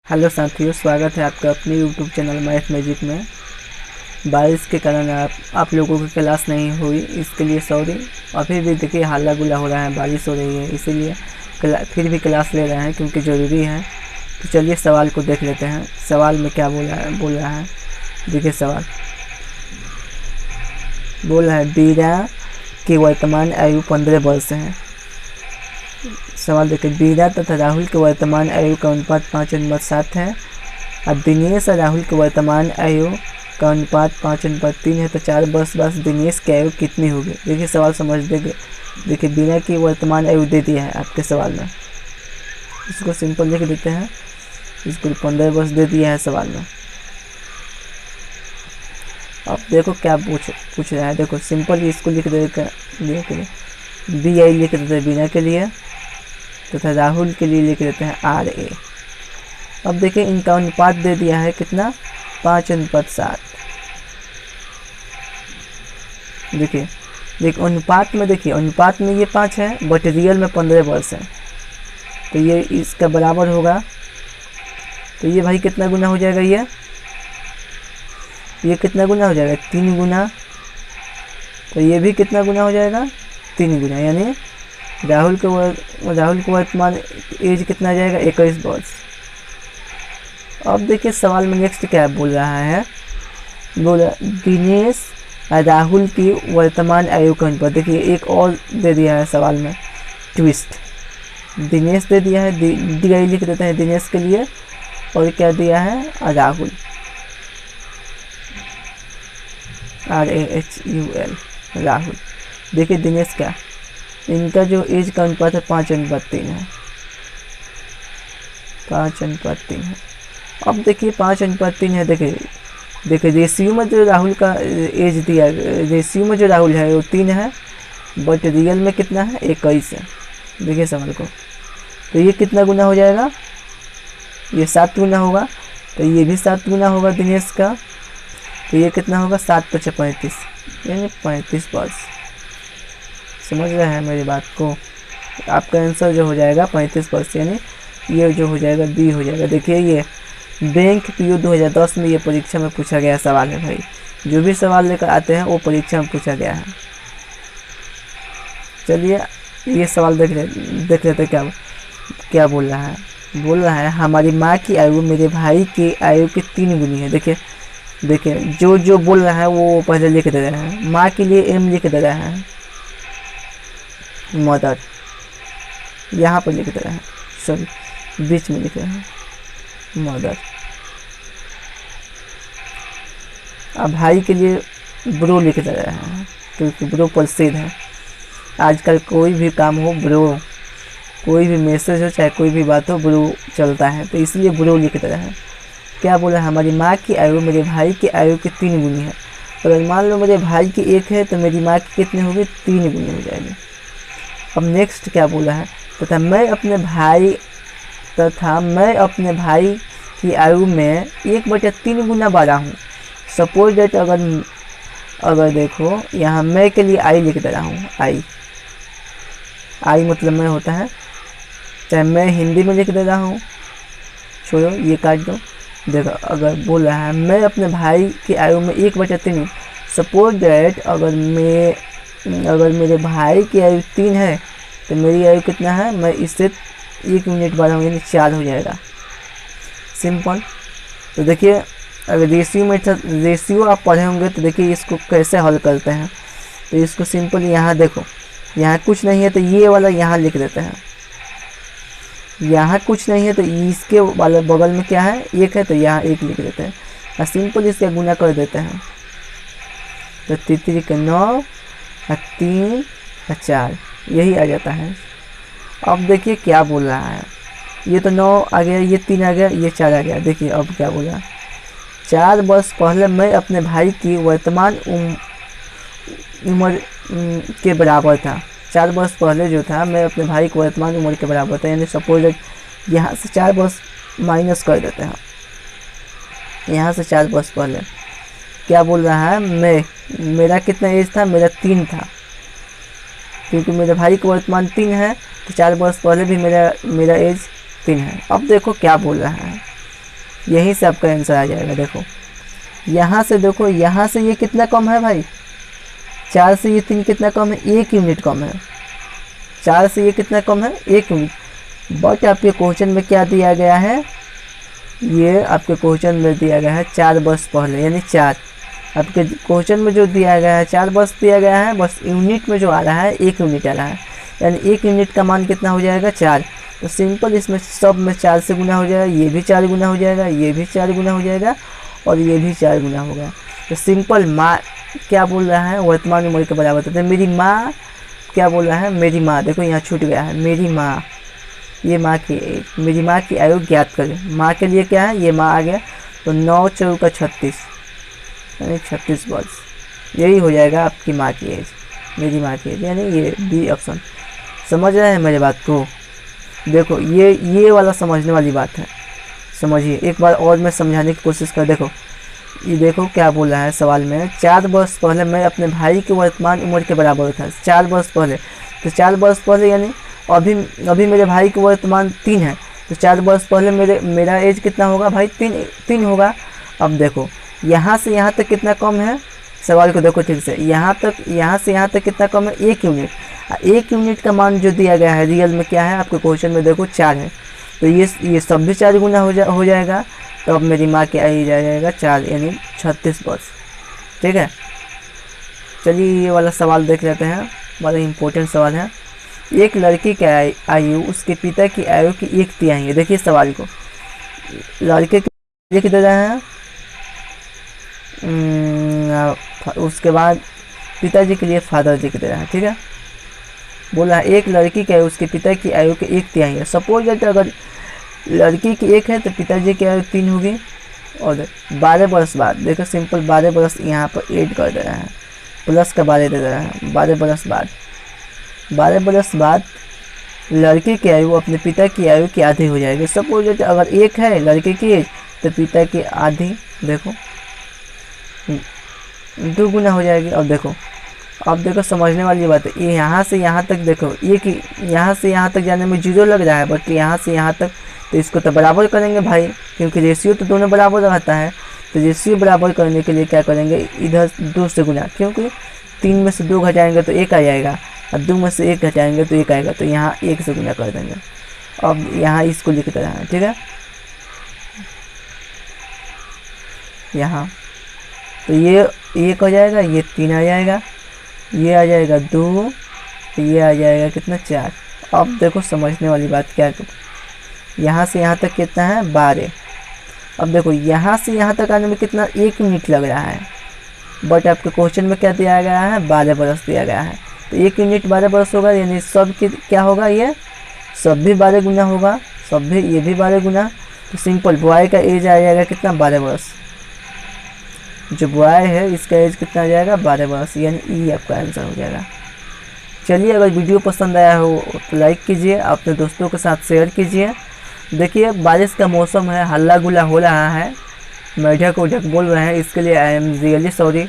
Hello साथियों, स्वागत है आपका अपने यूट्यूब चैनल मैथ मैजिक में। बारिश के कारण आप लोगों की क्लास नहीं हुई, इसके लिए सॉरी। अभी भी देखिए हल्ला गुल्ला हो रहा है, बारिश हो रही है, इसीलिए फिर भी क्लास ले रहे हैं क्योंकि ज़रूरी है। तो चलिए सवाल को देख लेते हैं। सवाल में क्या बोल रहा है। देखिए सवाल बोल रहा है, बीरा की वर्तमान आयु 15 वर्ष है। सवाल देखिए, बीरा तथा राहुल के वर्तमान आयु का अनुपात 5:7 है और दिनेश और राहुल के वर्तमान आयु का अनुपात 5:3 है। तो 4 वर्ष बाद दिनेश की आयु कितनी होगी। देखिए सवाल समझ देंगे। देखिए बीरा की वर्तमान आयु दे दिया है आपके सवाल में, इसको सिंपल लिख देते हैं। इसको 15 वर्ष दे दिया है सवाल में। अब देखो क्या पूछ रहा है। देखो सिंपल इसको लिख देते बी आई लिख देते हैं बीरा के लिए, तथा राहुल के लिए लिख देते हैं RA। अब देखिए इनका अनुपात दे दिया है कितना, 5:7। देखिए अनुपात में ये 5 है बट रियल में 15 वर्ष है, तो ये इसका बराबर होगा। तो ये भाई कितना गुना हो जाएगा, ये कितना गुना हो जाएगा, 3 गुना। तो ये भी कितना गुना हो जाएगा, 3 गुना। यानी राहुल के वर्तमान एज कितना आ जाएगा, 21 वर्ष। अब देखिए सवाल में नेक्स्ट क्या बोल रहा है, बोला दिनेश राहुल की वर्तमान आयु का अनुपात। देखिए एक और दे दिया है सवाल में ट्विस्ट, दिनेश दे दिया है, डी लिख देते हैं दिनेश के लिए, और क्या दिया है राहुल, RAHUL राहुल। देखिए दिनेश क्या, इनका जो एज का अनुपात है 5:3 है, 5:3 है। अब देखिए 5:3 है। देखिए रेशियो में जो राहुल का एज दिया, रेशियो में जो राहुल है वो 3 है बट रियल में कितना है, 21 है। देखिए सवाल को, तो ये कितना गुना हो जाएगा, ये 7 गुना होगा। तो ये भी 7 गुना होगा दिनेश का। तो ये कितना होगा, 7×5 = 35, यानी 35 वर्ष। समझ रहे हैं मेरी बात को। आपका आंसर जो हो जाएगा 35 वर्ष, यानी ये जो हो जाएगा बी हो जाएगा। देखिए ये बैंक PO 2010 में ये परीक्षा में पूछा गया सवाल है भाई। जो भी सवाल लेकर आते हैं वो परीक्षा में पूछा गया है। चलिए ये सवाल देख लेते क्या बोल रहा है। बोल रहा है हमारी माँ की आयु मेरे भाई की आयु की 3 गुनी है। देखिए जो बोल रहा है वो पहले लिख दे रहा है। माँ के लिए M लिख दे रहा है, मदर यहाँ पर लिख दे रहा है, सॉरी बीच में लिख रहा है मदर। अब भाई के लिए ब्रो लिख दे रहा है क्योंकि ब्रो प्रसिद्ध है। आजकल कोई भी काम हो ब्रो, कोई भी मैसेज हो चाहे कोई भी बात हो ब्रो चलता है, तो इसलिए ब्रो लिख दे रहा है। क्या बोला, हमारी माँ की आयु मेरे भाई की आयु की 3 गुनी है। अगर मान लो मेरे भाई की 1 है तो मेरी माँ की कितनी होगी, 3 गुनी हो जाएगी। अब नेक्स्ट क्या बोला है, तथा मैं अपने भाई की आयु में 1/3 गुना बढ़ा हूँ। सपोज डेट अगर देखो यहाँ मैं के लिए आई लिख दे रहा हूँ। आई मतलब मैं होता है, चाहे मैं हिंदी में लिख दे रहा हूँ, छोड़ो ये काट दो। देखो अगर बोल रहा है मैं अपने भाई की आयु में 1/3, सपोज डेट अगर मेरे भाई की आयु 3 है तो मेरी आयु कितना है, मैं इससे 1 मिनट बढ़ाऊँ यानी 4 हो जाएगा। सिंपल। तो देखिए अगर रेशियो आप पढ़े होंगे तो देखिए इसको कैसे हल करते हैं। तो इसको सिंपल यहाँ देखो, यहाँ कुछ नहीं है तो ये वाला यहाँ लिख देते हैं, यहाँ कुछ नहीं है तो इसके वाले बगल में क्या है, 1 है तो यहाँ 1 लिख देते हैं और सिंपल इसका गुना कर देते हैं। तो 3 के 9 और 3 और 4 यही आ जाता है। अब देखिए क्या बोल रहा है, ये तो 9 आ गया, ये 3 आ गया, ये 4 आ गया। देखिए अब क्या बोला, 4 वर्ष पहले मैं अपने भाई की वर्तमान उम्र के बराबर था। 4 वर्ष पहले जो था मैं अपने भाई की वर्तमान उम्र के बराबर था, यानी सपोज यहाँ से 4 वर्ष माइनस कर देते हैं। यहाँ से 4 वर्ष पहले क्या बोल रहा है, मेरा कितना एज था, मेरा 3 था, क्योंकि मेरे भाई का वर्तमान 3 है तो 4 वर्ष पहले भी मेरा एज 3 है। अब देखो क्या बोल रहा है, यहीं से आपका आंसर आ जाएगा। देखो यहाँ से, देखो यहाँ से ये कितना कम है भाई, 4 से ये 3 कितना कम है, 1 यूनिट कम है। 4 से ये कितना कम है, 1 यूनिट। बट आपके क्वेश्चन में क्या दिया गया है, ये आपके क्वेश्चन में दिया गया है 4 वर्ष पहले, यानी 4। आपके क्वेश्चन में जो दिया गया है 4 वर्ष दिया गया है, बस यूनिट में जो आ रहा है 1 यूनिट आ रहा है, यानी 1 यूनिट का मान कितना हो जाएगा, 4। तो सिंपल इसमें सब में 4 से गुना हो जाएगा, ये भी 4 गुना हो जाएगा, ये भी 4 गुना हो जाएगा, और ये भी 4 गुना होगा। तो सिंपल माँ क्या बोल रहा है, वर्तमान उम्र के बराबर होता है। मेरी माँ क्या बोल रहा है, मेरी माँ, देखो यहाँ छूट गया है, मेरी माँ, ये माँ की, मेरी माँ की आयु ज्ञात करें। माँ के लिए क्या है, ये माँ आ गया, तो 9 चौका 36, यानी 36 वर्ष, यही हो जाएगा आपकी माँ की एज, मेरी माँ की एज, यानी ये बी ऑप्शन। समझ रहे हैं मेरी बात को। देखो ये वाला समझने वाली बात है, समझिए। एक बार और मैं समझाने की कोशिश कर। देखो ये देखो क्या बोल रहा है सवाल में, 4 वर्ष पहले मैं अपने भाई की वर्तमान उम्र के बराबर था। 4 वर्ष पहले, तो 4 वर्ष पहले यानी अभी मेरे भाई की वर्तमान 3 है, तो 4 वर्ष पहले मेरा एज कितना होगा भाई, 3 होगा। अब देखो यहाँ से यहाँ तक कितना कम है, सवाल को देखो ठीक से, यहाँ से यहाँ तक कितना कम है, 1 यूनिट। 1 यूनिट का मान जो दिया गया है रियल में क्या है, आपके क्वेश्चन में देखो 4 है, तो ये सब भी 4 गुना हो जाएगा। तो अब मेरी माँ की आयु जाएगा 4, यानी 36 वर्ष। ठीक है, चलिए ये वाला सवाल देख लेते हैं, बड़ा इम्पोर्टेंट सवाल है। एक लड़की की आयु उसके पिता की आयु की 1/3 है। देखिए सवाल को, लड़के के लिख दे रहे हैं, उसके बाद पिताजी के लिए फादर जी के दे रहे हैं। ठीक है, बोला है एक लड़की की आयु उसके पिता की आयु के 1/3 है। सपोज दैट अगर लड़की की 1 है तो पिताजी की आयु 3 होगी, और 12 वर्ष बाद, देखो सिंपल 12 वर्ष यहाँ पर ऐड कर दे रहे हैं, प्लस का 12 दे रहे हैं। 12 वर्ष बाद लड़की की आयु अपने पिता की आयु की आधी हो जाएगी। सपोज दैट अगर 1 है लड़के की एज, तो पिता की आधी, देखो 2 गुना हो जाएगी। अब देखो समझने वाली बात है, ये यहाँ से यहाँ तक, देखो ये यहाँ से यहाँ तक जाने में 0 लग रहा है, बट यहाँ से यहाँ तक, तो इसको तो बराबर करेंगे भाई, क्योंकि रेशियो तो दोनों बराबर रहता है। तो रेशियो बराबर करने के लिए क्या करेंगे, इधर 2 से गुना, क्योंकि 3 में से 2 घटाएंगे तो 1 आ जाएगा, और 2 में से 1 घटाएंगे तो 1 आएगा, तो यहाँ 1 से गुना कर देंगे। अब यहाँ इसको लिख दे रहे हैं। ठीक है, यहाँ तो ये 1 हो जाएगा, ये 3 आ जाएगा, ये आ जाएगा 2, ये आ जाएगा कितना, 4। अब देखो समझने वाली बात क्या है, यहाँ से यहाँ तक कितना है, 12। अब देखो यहाँ से यहाँ तक आने में कितना, 1 यूनिट लग रहा है, बट आपके क्वेश्चन में क्या दिया गया है, 12 वर्ष दिया गया है। तो 1 यूनिट 12 वर्ष होगा, यानी सब की क्या होगा, ये सब भी 12 गुना होगा, सब भी, ये भी 12 गुना। तो सिंपल बॉय का एज आ जाएगा कितना, 12 वर्ष। जो बॉय है इसका एज कितना आ जाएगा, 12 वर्ष, यानी ई आपका आंसर हो जाएगा। चलिए अगर वीडियो पसंद आया हो तो लाइक कीजिए, अपने दोस्तों के साथ शेयर कीजिए। देखिए बारिश का मौसम है, हल्ला गुल्ला हो रहा है, मेढक उढक बोल रहे हैं, इसके लिए आई एम रियली सॉरी।